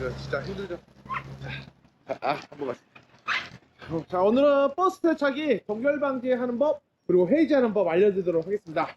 이거 진짜 힘들죠. 한번 가자. 자, 오늘은 버스 세차기 동결 방지하는 법 그리고 해지하는 법 알려드리도록 하겠습니다.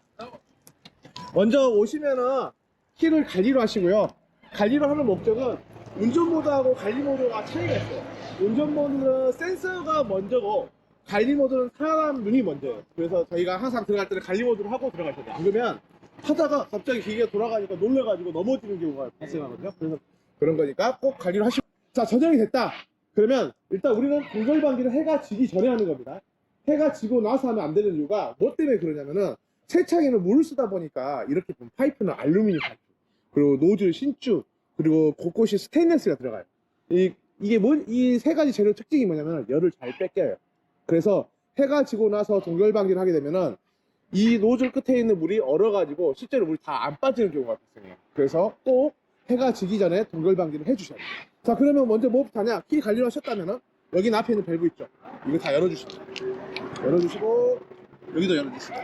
먼저 오시면은 키를 관리로 하시고요. 관리로 하는 목적은 운전 모드하고 관리 모드가 차이가 있어요. 운전 모드는 센서가 먼저고 관리 모드는 사람 눈이 먼저예요. 그래서 저희가 항상 들어갈 때는 관리 모드로 하고 들어가셔야 돼요. 그러면 하다가 갑자기 기계가 돌아가니까 놀래가지고 넘어지는 경우가 발생하거든요. 그래서 그런 거니까 꼭 관리를 하시고. 자, 저녁이 됐다. 그러면 일단 우리는 동결 방지를 해가 지기 전에 하는 겁니다. 해가 지고 나서 하면 안 되는 이유가 뭐 때문에 그러냐면은 세차기는 물을 쓰다 보니까 이렇게 보면 파이프는 알루미늄 파이프, 그리고 노즐 신축, 그리고 곳곳이 스테인리스가 들어가요. 이 세 가지 재료 특징이 뭐냐면 열을 잘 뺏겨요. 그래서 해가 지고 나서 동결 방지를 하게 되면은 이 노즐 끝에 있는 물이 얼어가지고 실제로 물이 다 안 빠지는 경우가 발생해요. 그래서 꼭 해가 지기 전에 동결 방지를 해주셔야 돼요. 자, 그러면 먼저 뭐부터 하냐? 키 관리를 하셨다면은 여기 앞에 있는 밸브 있죠? 이거 다 열어주시고, 여기도 열어주시고,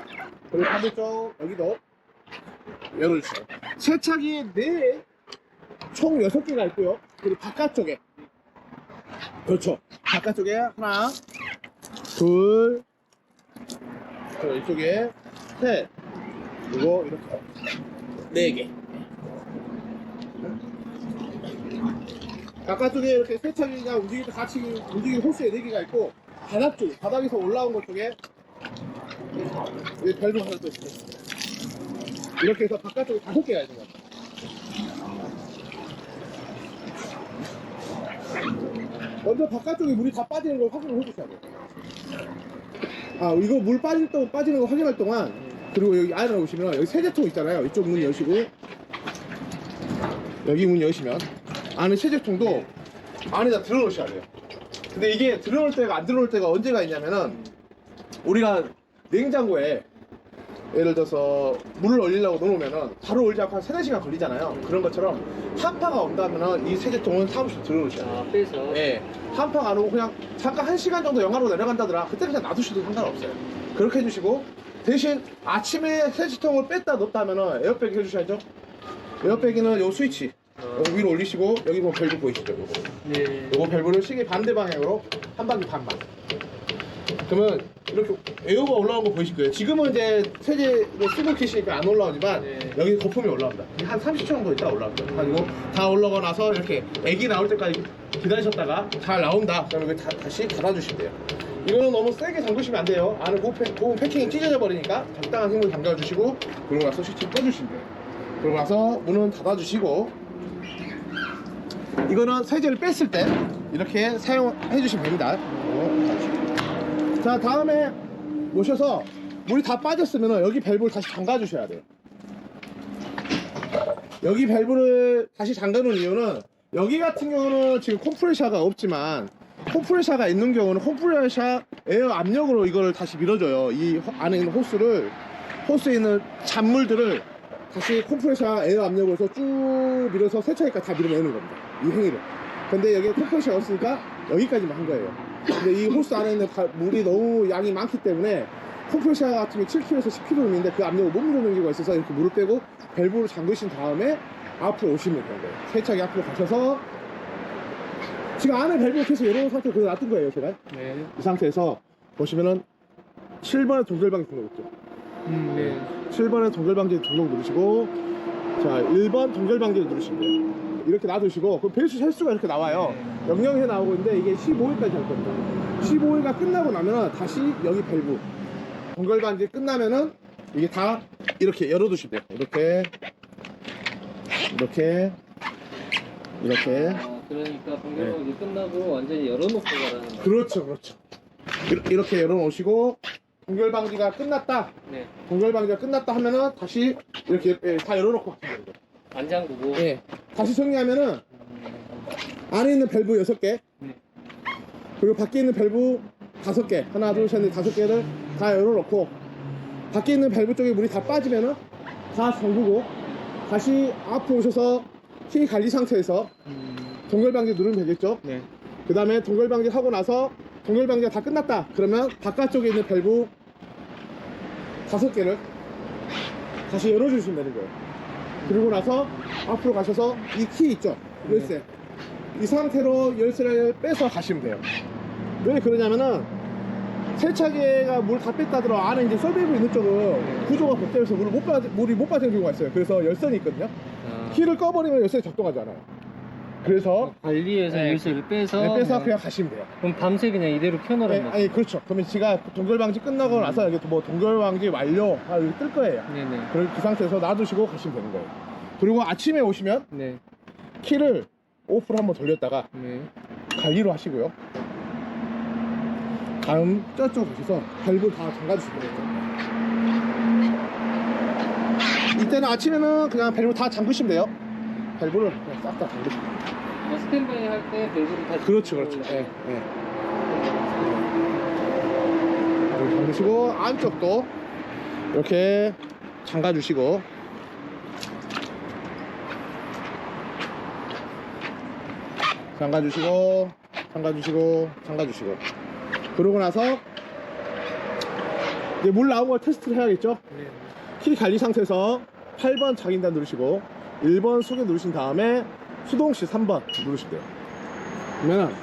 그리고 반대쪽 여기도 열어주시고. 세차기 내에 총 6개가 있고요. 그리고 바깥쪽에, 그렇죠, 바깥쪽에 하나, 둘, 이쪽에 셋, 그리고 이렇게 4개. 바깥쪽에 이렇게 세차기가 움직일 때 같이 움직이는 호스에 4개가 있고, 바닥 쪽에, 바닥에서 올라온 것 쪽에 밸브 하나 또 있습니다. 이렇게 해서 바깥쪽에 5개가 있는 것 같아요. 먼저 바깥쪽에 물이 다 빠지는 걸 확인을 해주셔야 돼요. 이거 물 빠지는 거 확인할 동안, 그리고 여기 안에 오시면 여기 세제통 있잖아요. 이쪽 문 여시고, 여기 문 여시면 안에 세제통도 안에다 들어놓으셔야 돼요. 근데 이게 들어올 때가 안 들어올 때가 언제가 있냐면은, 우리가 냉장고에 예를 들어서 물을 얼리려고 넣으면은 바로 얼지 않고 한 3-4시간 걸리잖아요. 그런 것처럼 한파가 온다면은 이 세제통은 사무실 들어놓으셔야 돼요. 빼서. 예, 한파가 안 오고 그냥 잠깐 1시간 정도 영하로 내려간다더라, 그때 그냥 놔두셔도 상관없어요. 그렇게 해주시고, 대신 아침에 세제통을 뺐다 넣었다 하면은 에어백 해주셔야죠. 에어백에는 요 스위치 요거 위로 올리시고, 여기 보면 밸브 보이시죠? 요거. 네. 요거 밸브를 시계 반대 방향으로 한 바퀴 반만. 그러면 이렇게 에어가 올라온 거 보이실 거예요. 지금은 이제 세제로 쓰고 계시니까 안 올라오지만, 네. 여기 거품이 올라옵니다. 한 30초 정도 있다 올라옵니다. 그리고 다 올라오고 나서 이렇게 액이 나올 때까지 기다리셨다가 잘 나온다. 그러면 이거 다시 닫아주시면 돼요. 이거는 너무 세게 잠그시면 안 돼요. 안에 고무 패킹이 찢어져 버리니까 적당한 힘을 담가주시고, 그러고 나서 스위치 떼주시면 돼요. 그러고 나서 문은 닫아주시고, 이거는 세제를 뺐을 때 이렇게 사용해 주시면 됩니다. 자, 다음에 모셔서 물이 다 빠졌으면 여기 밸브를 다시 잠가 주셔야 돼요. 여기 밸브를 다시 잠가 놓은 이유는, 여기 같은 경우는 지금 컴프레셔가 없지만, 컴프레셔가 있는 경우는 컴프레셔 에어 압력으로 이거를 다시 밀어줘요. 이 안에 있는 호스에 있는 잔물들을 다시 컴프레셔 에어 압력으로 해서 쭉 밀어서 세차기까지 다 밀어내는 겁니다. 이 행위를. 근데 여기에 컴프레셔가 없으니까 여기까지만 한 거예요. 근데 이 호스 안에 있는 물이 너무 양이 많기 때문에 컴프레셔 같은 게 7kg에서 10kg인데 그 압력을 못 밀어내는 경우가 있어서 이렇게 물을 빼고 밸브를 잠그신 다음에 앞으로 오시면 되는 거예요. 세차기 앞으로 가셔서, 지금 안에 밸브를 계속 열어놓은 상태로 그대로 놔둔 거예요, 제가. 네. 이 상태에서 보시면은 7번에 동결방지 등록 있죠. 네. 7번에 동결방지 등록 누르시고, 자, 1번 동결방지를 누르시면 돼요. 이렇게 놔두시고, 그 배수 횟수가 이렇게 나와요. 명령해 나오고 있는데 이게 15일까지 할 겁니다. 15일가 끝나고 나면은 다시 여기 밸브 동결방지 끝나면은 이게 다 이렇게 열어두시면 돼요. 이렇게. 그러니까 동결방지 끝나고 완전히 열어놓고 가라는 거. 그렇죠. 이렇게 열어놓으시고, 동결방지가 끝났다. 네. 동결방지가 끝났다 하면은 다시 이렇게 다 열어놓고 가시면 돼요. 안 잠그고. 예. 다시 정리하면은 안에 있는 밸브 6개, 네. 그리고 밖에 있는 밸브 5개, 하나, 둘, 셋, 넷, 5개를 다 열어놓고, 밖에 있는 밸브 쪽에 물이 다 빠지면은 다 잠그고, 다시 앞으로 오셔서 키 관리 상태에서 동결방지 누르면 되겠죠. 네. 그 다음에 동결방지 하고 나서 동결방지가 다 끝났다 그러면 바깥쪽에 있는 밸브 5개를 다시 열어주시면 되는 거예요. 그리고 나서 앞으로 가셔서 이 키 있죠, 열쇠, 이 상태로 열쇠를 빼서 가시면 돼요. 왜 그러냐면은 세차기가 물 다 뺐다 들어 안에 이제 솔베이브 있는 쪽은 구조가 복잡해서 물이 못 빠지는 경우가 있어요. 그래서 열선이 있거든요. 키를 꺼버리면 열선이 작동하지 않아요. 그래서 관리해서 네. 열쇠를 빼서 네, 빼서 네. 그냥 가시면 돼요. 그럼 밤새 그냥 이대로 켜놓으란 네, 말이에요. 아니 그렇죠. 그러면 지가 동결방지 끝나고 나서 여기 뭐 동결방지 완료 여기 뜰 거예요. 네네. 그 상태에서 놔두시고 가시면 되는 거예요. 그리고 아침에 오시면 네. 키를 오프를 한번 돌렸다가 네. 관리로 하시고요. 다음 저쪽 오셔서 밸브 다 잠가주시면 돼요. 이때는 아침에는 그냥 밸브 다 잠그시면 돼요. 밸브를 그냥 싹 다 잠그시면 돼요. 뭐 스탠바이 할 때 밸브를 다 그렇죠, 그렇죠. 예, 예. 밸브 잠그시고 안쪽도 이렇게 잠가주시고 잠가주시고 잠가주시고 그러고 나서 이제 물 나온 걸 테스트를 해야겠죠. 네. 키 관리 상태에서 8번 자긴단 누르시고 1번 소개 누르신 다음에 수동시 3번 누르시면 돼요. 그러면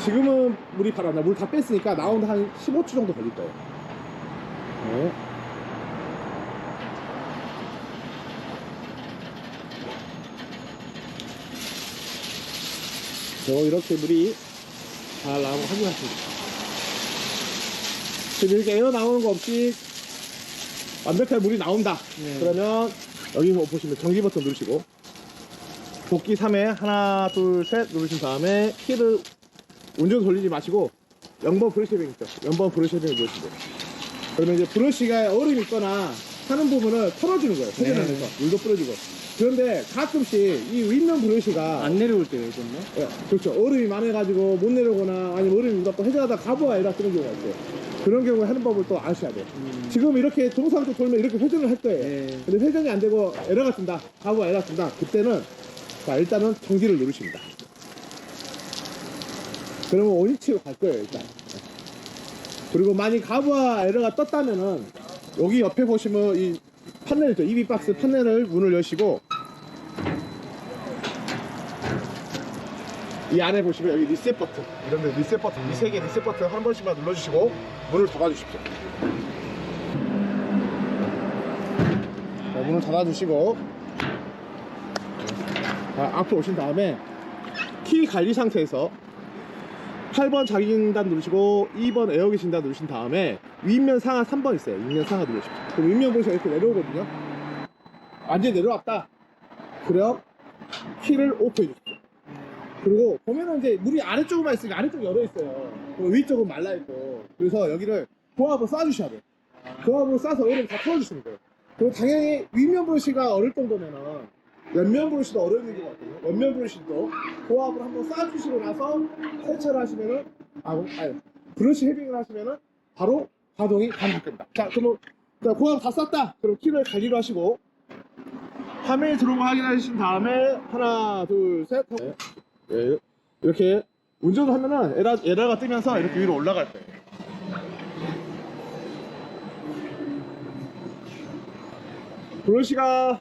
지금은 물이 바로 안 나. 물 다 뺐으니까 나오는데 한 15초 정도 걸릴 거예요. 네. 이렇게 물이 잘 나오고 확인하십니다. 지금 이렇게 에어 나오는 거 없이 완벽하게 물이 나온다. 네. 그러면 여기 뭐 보시면 전기 버튼 누르시고 복귀 3회 하나 둘 셋 누르신 다음에 키를 운전 돌리지 마시고 0번 브러쉬 헤빙 있죠. 0번 브러쉬 헤빙을 누르시면 돼요. 그러면 이제 브러쉬가 얼음이 있거나 하는 부분을 털어주는 거예요. 회전하면서 물도 뿌려주고. 그런데 가끔씩 이 윗면 브러쉬가 안 내려올 때요, 이건요? 예, 그렇죠. 얼음이 많아가지고 못 내려오거나 아니면 얼음이 묻었고 해자하다 가부가 에라 뜨는 경우가 있어요. 그런 경우에 하는 법을 또 아셔야 돼요. 지금 이렇게 동상쪽 돌면 이렇게 회전을 할 거예요. 네. 근데 회전이 안 되고 에러가 뜬다. 가부가 에러가 뜬다. 그때는 자 일단은 전기를 누르십니다. 그러면 원위치로 갈 거예요 일단. 그리고 만약 가부와 에러가 떴다면은 여기 옆에 보시면 이 판넬 있죠. EB박스 판넬을 문을 여시고 이 안에 보시면 여기 리셋 버튼 이런데 리셋 버튼 이 세 개 리셋 버튼 한 번씩만 눌러주시고 문을 닫아주십시오. 자, 문을 닫아주시고 앞으로 오신 다음에 키 관리 상태에서 8번 자기진단 누르시고 2번 에어기 진단 누르신 다음에 윗면 상하 3번 있어요. 윗면 상하 누르십시오. 그럼 윗면 보시면 이렇게 내려오거든요. 완전히 내려왔다. 그럼 키를 오프해 주십시오. 그리고 보면은 이제 물이 아래쪽만 있으니까 아래쪽 열어 있어요. 그리고 위쪽은 말라 있고. 그래서 여기를 고압으로 쏴주셔야 돼요. 고압으로 쏴서 얼음 다 털어주시면 돼요. 그리고 당연히 윗면 브러쉬가 어릴 정도면은 옆면 브러쉬도 어려운 것 같거든요. 옆면 브러쉬도 고압으로 한번 쏴주시고 나서 세차를 하시면은 브러쉬 헤빙을 하시면은 바로 가동이 감속됩니다. 자, 그럼 자, 고압 다 쐈다. 그럼 키를 관리로 하시고 화면에 들어온 거 확인하신 다음에 하나, 둘, 셋. 네, 이렇게 운전을 하면은 에러가 뜨면서 이렇게 위로 올라갈 거예요. 브러쉬가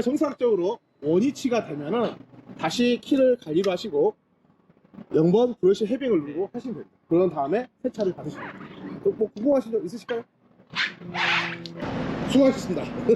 정상적으로 원위치가 되면은 다시 키를 관리로 하시고 0번 브러쉬 헤빙을 누르고 하시면 됩니다. 그런 다음에 세차를 받으시면 됩니다. 또 뭐 궁금하신 점 있으실까요? 수고하셨습니다. 네.